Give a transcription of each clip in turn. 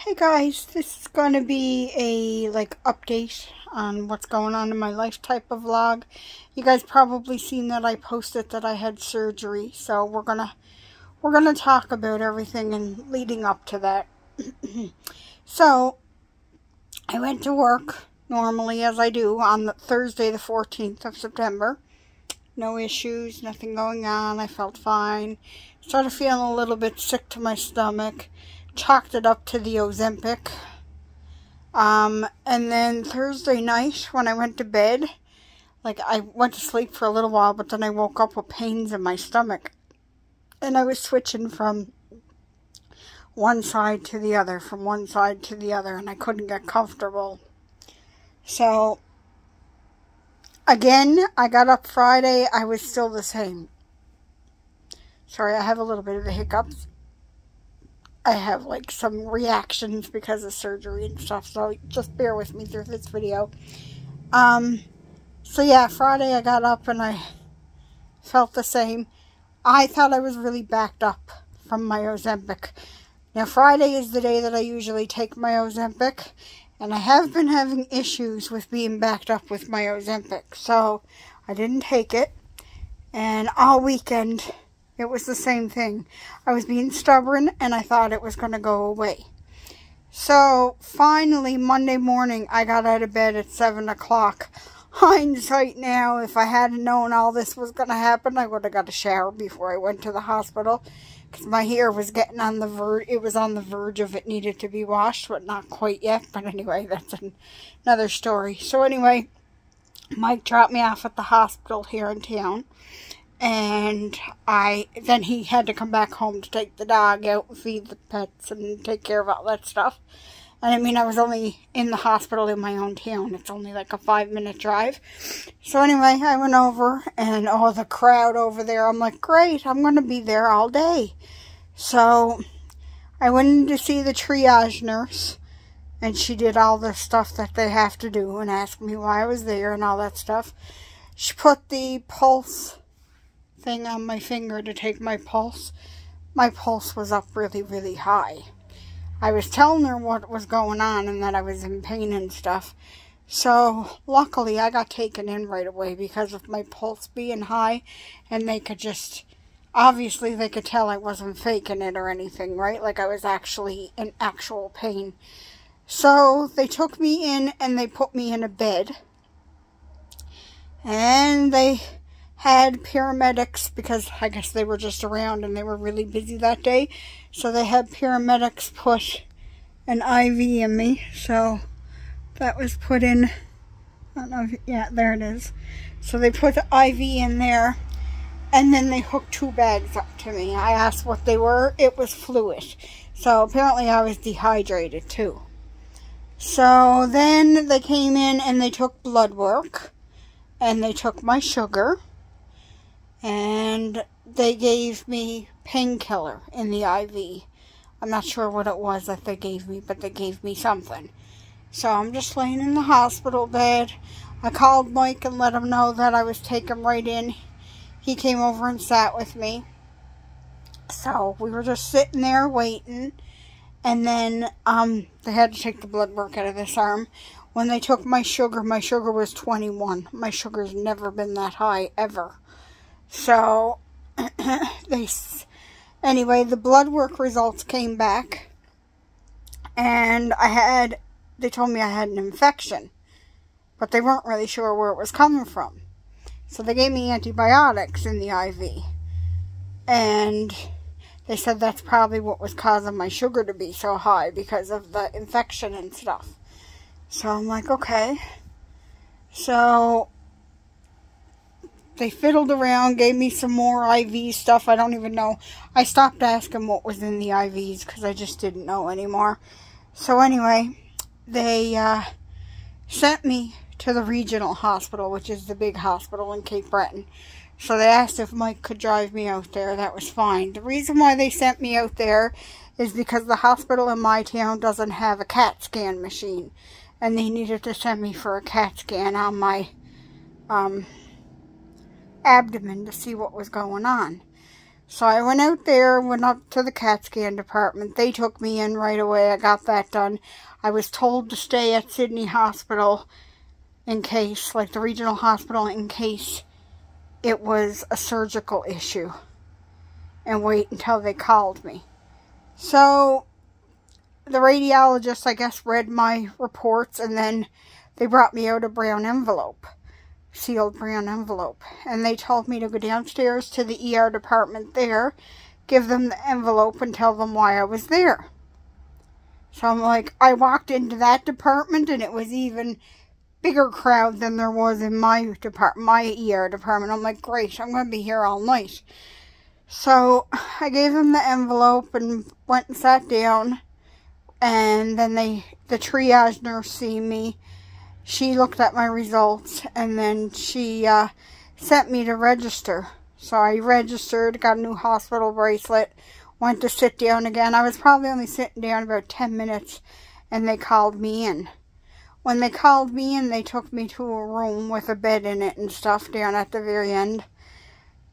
Hey guys, this is going to be a update on what's going on in my life type of vlog. You guys probably seen that I posted that I had surgery, so we're gonna talk about everything and leading up to that. So I went to work normally as I do on the Thursday the 14th of September. No issues, nothing going on. I felt fine. Started feeling a little bit sick to my stomach. Chalked it up to the Ozempic. And then Thursday night when I went to bed, I went to sleep for a little while, but then I woke up with pains in my stomach. And I was switching from one side to the other, and I couldn't get comfortable. So, again, I got up Friday, I was still the same. Sorry, I have a little bit of the hiccups. I have some reactions because of surgery and stuff, so just bear with me through this video. So yeah, Friday I got up and I felt the same. I thought I was really backed up from my Ozempic. Now Friday is the day that I usually take my Ozempic, and I have been having issues with being backed up with my Ozempic, so I didn't take it, and all weekend it was the same thing. I was being stubborn, and I thought it was going to go away. So, finally, Monday morning, I got out of bed at 7 o'clock. Hindsight now, if I hadn't known all this was going to happen, I would have got a shower before I went to the hospital. Because my hair was getting on the verge, it was on the verge of it needed to be washed, but not quite yet. But anyway, that's another story. So anyway, Mike dropped me off at the hospital here in town. And then he had to come back home to take the dog out and feed the pets and take care of all that stuff. And I mean, I was only in the hospital in my own town. It's only a 5-minute drive. So anyway, I went over, and the crowd over there, I'm like, great, I'm going to be there all day. So I went in to see the triage nurse, and she did all the stuff that they have to do and asked me why I was there and all that stuff. She put the pulse thing on my finger to take my pulse. My pulse was up really, really high. I was telling her what was going on and that I was in pain and stuff. So, luckily, I got taken in right away because of my pulse being high, and they could obviously they could tell I wasn't faking it or anything, right? I was actually in actual pain. So, they took me in and they put me in a bed. And they had paramedics, because I guess they were just around and they were really busy that day. So they had paramedics put an IV in me. So that was put in, I don't know if, yeah, there it is. So they put the IV in there, and then they hooked 2 bags up to me. I asked what they were. It was fluid. So apparently I was dehydrated too. So then they came in and they took blood work, and they took my sugar. And they gave me painkiller in the IV. I'm not sure what it was that they gave me, but they gave me something. So I'm just laying in the hospital bed. I called Mike and let him know that I was taken right in. He came over and sat with me. So we were just sitting there waiting. And then they had to take the blood work out of this arm. When they took my sugar was 21. My sugar's never been that high, ever. So, anyway, the blood work results came back, and they told me I had an infection, but they weren't really sure where it was coming from. So they gave me antibiotics in the IV, and they said that's probably what was causing my sugar to be so high, because of the infection and stuff. So I'm like, okay. So they fiddled around, gave me some more IV stuff. I don't even know. I stopped asking what was in the IVs because I just didn't know anymore. So anyway, they sent me to the regional hospital, which is the big hospital in Cape Breton. So they asked if Mike could drive me out there. That was fine. The reason why they sent me out there is because the hospital in my town doesn't have a CAT scan machine. And they needed to send me for a CAT scan on my abdomen to see what was going on. So I went out there, went up to the CAT scan department. They took me in right away. I got that done. I was told to stay at Sydney Hospital in case, like the regional hospital, in case it was a surgical issue, and wait until they called me. So the radiologist, I guess, read my reports, and then they brought me out a brown envelope, sealed brown envelope, and they told me to go downstairs to the ER department there, give them the envelope, and tell them why I was there. So I'm like, I walked into that department, and it was even bigger crowd than there was in my department, my ER department. I'm like, great, I'm going to be here all night. So I gave them the envelope and went and sat down, and then the triage nurse seen me. She looked at my results, and then she sent me to register. So I registered, got a new hospital bracelet, went to sit down again. I was probably only sitting down about 10 minutes, and they called me in. When they called me in, they took me to a room with a bed in it and stuff down at the very end.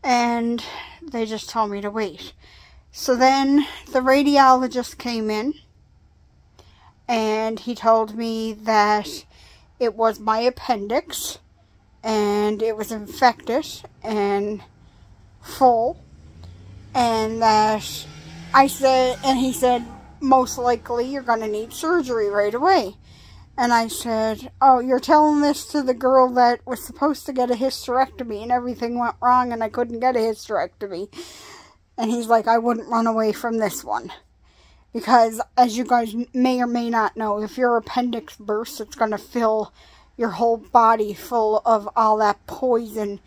And they just told me to wait. So then the radiologist came in, and he told me that it was my appendix, and it was infected and full, and that he said, most likely you're going to need surgery right away. And I said, oh, you're telling this to the girl that was supposed to get a hysterectomy and everything went wrong and I couldn't get a hysterectomy. And he's like, I wouldn't run away from this one. Because, as you guys may or may not know, if your appendix bursts, it's going to fill your whole body full of all that poison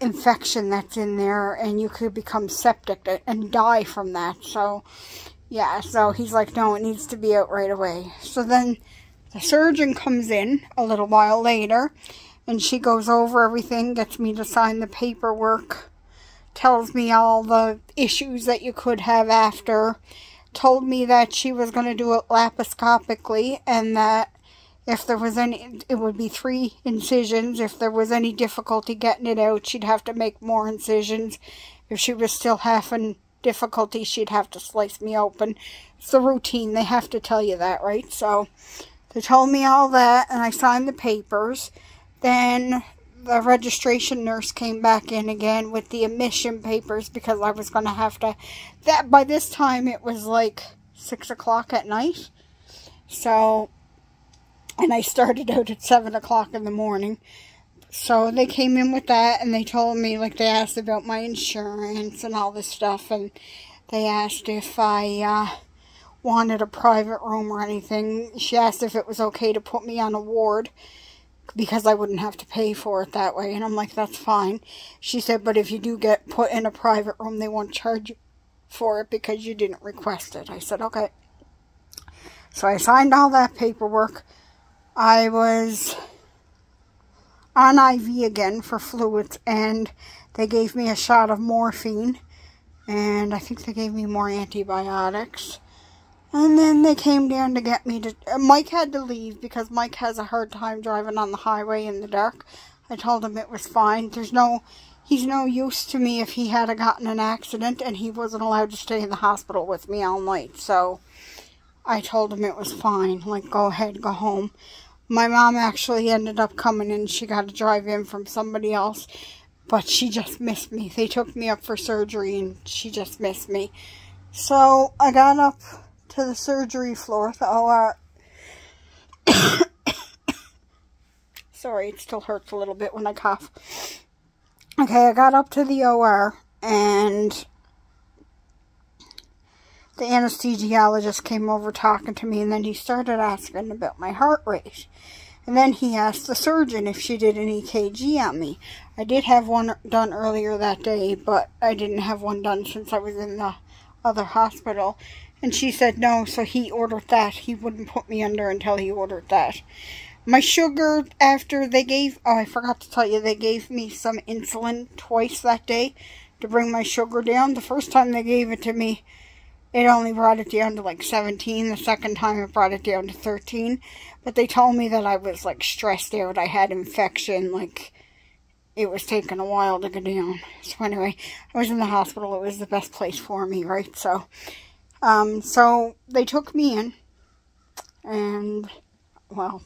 infection that's in there. And you could become septic and die from that. So, yeah, so he's like, no, it needs to be out right away. So then the surgeon comes in a little while later, and she goes over everything, gets me to sign the paperwork, tells me all the issues that you could have after, told me that she was going to do it laparoscopically, and that if there was any, it would be 3 incisions. If there was any difficulty getting it out, she'd have to make more incisions. If she was still having difficulty, she'd have to slice me open. It's the routine. They have to tell you that, right? So they told me all that, and I signed the papers. Then the registration nurse came back in again with the admission papers, because I was going to have to, that by this time it was like 6 o'clock at night. So, and I started out at 7 o'clock in the morning. So they came in with that, and they told me, like, they asked about my insurance and all this stuff, and they asked if I wanted a private room or anything. She asked if it was okay to put me on a ward, because I wouldn't have to pay for it that way. And I'm like, that's fine. She said, but if you do get put in a private room, they won't charge you for it because you didn't request it. I said, okay. So I signed all that paperwork. I was on IV again for fluids, and they gave me a shot of morphine, and I think they gave me more antibiotics. And then they came down to get me to... Mike had to leave because Mike has a hard time driving on the highway in the dark. I told him it was fine. He's no use to me if he had gotten an accident, and he wasn't allowed to stay in the hospital with me all night. So I told him it was fine. Like, go ahead, go home. My mom actually ended up coming in. She got to drive in from somebody else, but she just missed me. They took me up for surgery, and she just missed me. So I got up to the surgery floor, the OR. Sorry, it still hurts a little bit when I cough. Okay, I got up to the OR, and the anesthesiologist came over talking to me, and then he started asking about my heart rate. And then he asked the surgeon if she did an EKG on me. I did have one done earlier that day, but I didn't have one done since I was in the other hospital. And she said no, so he ordered that. He wouldn't put me under until he ordered that. My sugar, after they gave... Oh, I forgot to tell you, they gave me some insulin twice that day to bring my sugar down. The first time they gave it to me, it only brought it down to like 17. The second time it brought it down to 13. But they told me that I was like stressed out. I had infection, like it was taking a while to go down. So anyway, I was in the hospital. It was the best place for me, right? So, so they took me in, and, well,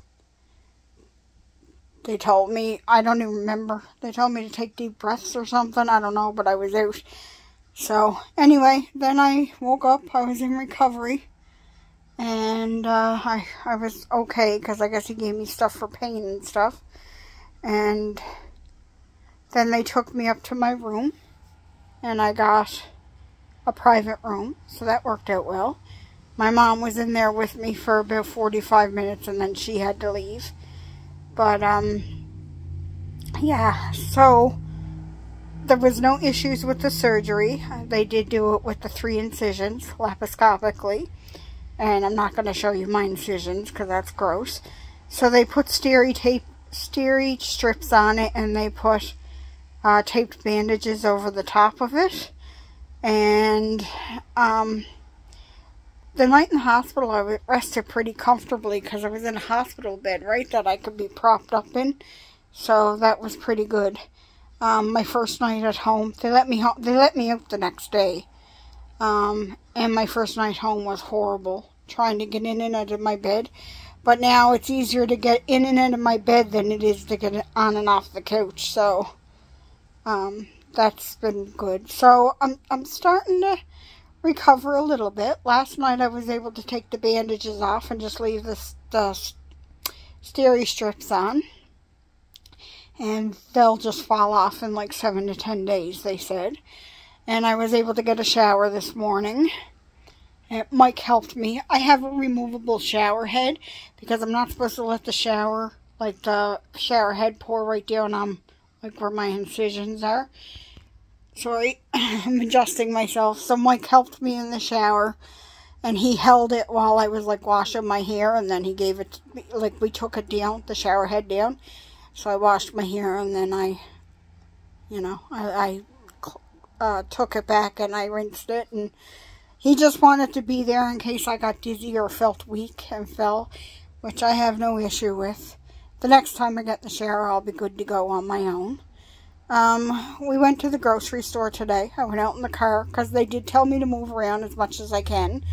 they told me, I don't even remember, they told me to take deep breaths or something, I don't know, but I was out. So, anyway, then I woke up, I was in recovery, and I was okay, because I guess he gave me stuff for pain and stuff, and then they took me up to my room, and I got a private room, so that worked out well. My mom was in there with me for about 45 minutes, and then she had to leave. But, yeah, so there was no issues with the surgery. They did do it with the 3 incisions, laparoscopically. And I'm not going to show you my incisions, because that's gross. So they put steri strips on it, and they put taped bandages over the top of it. And, the night in the hospital, I rested pretty comfortably because I was in a hospital bed, right, that I could be propped up in. So that was pretty good. My first night at home, they let me out the next day. And my first night home was horrible, trying to get in and out of my bed. But now it's easier to get in and out of my bed than it is to get on and off the couch. So, that's been good. So I'm starting to recover a little bit. Last night I was able to take the bandages off and just leave the steri strips on, and they'll just fall off in like 7 to 10 days, they said. And I was able to get a shower this morning. And Mike helped me. I have a removable shower head because I'm not supposed to let the shower, like the shower head, pour right down on like where my incisions are. Sorry, I'm adjusting myself. So Mike helped me in the shower, and he held it while I was like washing my hair, and then he gave it, like we took it down, the shower head down. So I washed my hair, and then I took it back and I rinsed it, and he just wanted to be there in case I got dizzy or felt weak and fell, which I have no issue with. The next time I get in the shower, I'll be good to go on my own. We went to the grocery store today. I went out in the car because they did tell me to move around as much as I can.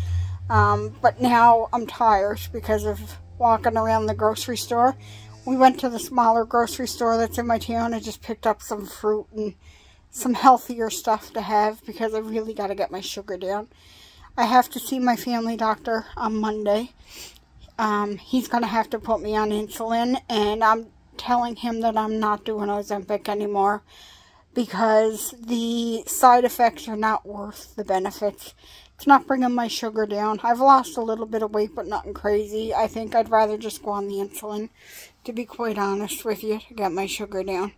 But now I'm tired because of walking around the grocery store. We went to the smaller grocery store that's in my town. I just picked up some fruit and some healthier stuff to have because I really got to get my sugar down. I have to see my family doctor on Monday. He's going to have to put me on insulin, and I'm telling him that I'm not doing Ozempic anymore because the side effects are not worth the benefits. It's not bringing my sugar down. I've lost a little bit of weight, but nothing crazy. I think I'd rather just go on the insulin, to be quite honest with you, to get my sugar down.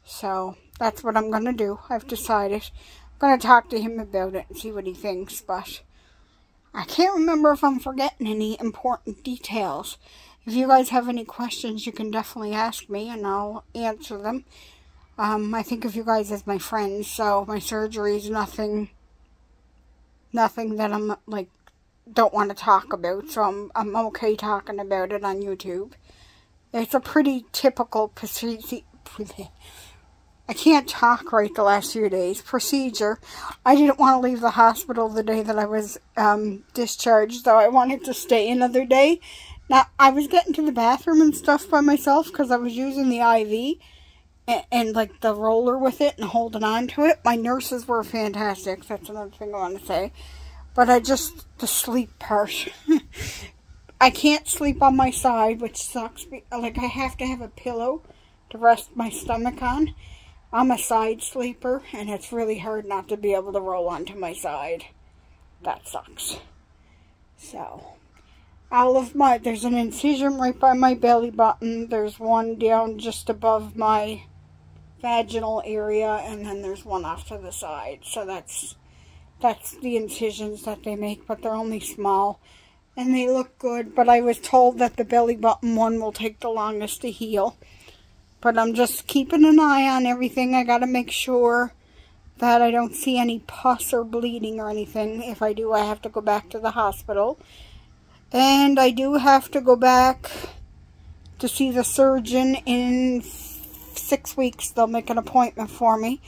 So that's what I'm going to do. I've decided. I'm going to talk to him about it and see what he thinks, but I can't remember if I'm forgetting any important details. If you guys have any questions, you can definitely ask me, and I'll answer them. I think of you guys as my friends, so my surgery is nothing that I'm, like, don't want to talk about, so I'm okay talking about it on YouTube. It's a pretty typical procedure. I can't talk right the last few days. Procedure. I didn't want to leave the hospital the day that I was discharged, though I wanted to stay another day. Now, I was getting to the bathroom and stuff by myself because I was using the IV and like the roller with it and holding on to it. My nurses were fantastic. That's another thing I want to say. But the sleep part. I can't sleep on my side, which sucks. Like, I have to have a pillow to rest my stomach on. I'm a side sleeper, and it's really hard not to be able to roll onto my side. That sucks. So, there's an incision right by my belly button. There's one down just above my vaginal area, and then there's one off to the side. So that's the incisions that they make, but they're only small, and they look good. But I was told that the belly button one will take the longest to heal. But I'm just keeping an eye on everything. I got to make sure that I don't see any pus or bleeding or anything. If I do, I have to go back to the hospital. And I do have to go back to see the surgeon in 6 weeks they'll make an appointment for me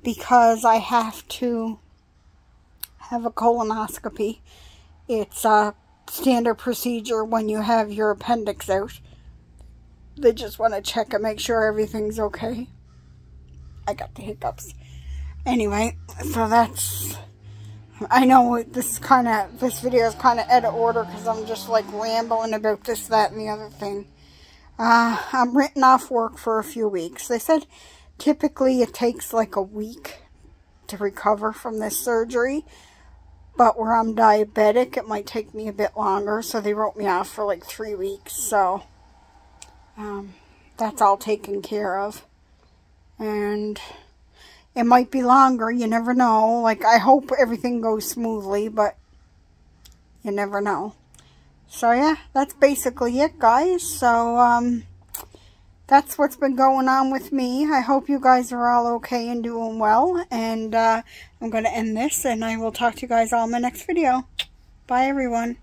because I have to have a colonoscopy. It's a standard procedure when you have your appendix out. They just want to check and make sure everything's okay. I got the hiccups. Anyway, so that's... I know this video is kind of out of order because I'm just like rambling about this, that, and the other thing. I'm written off work for a few weeks. They said typically it takes like a week to recover from this surgery. But where I'm diabetic, it might take me a bit longer. So they wrote me off for like 3 weeks. So that's all taken care of. And it might be longer. You never know. Like, I hope everything goes smoothly, but you never know. So yeah, that's basically it, guys. So that's what's been going on with me. I hope you guys are all okay and doing well. And I'm going to end this, and I will talk to you guys all in my next video. Bye, everyone.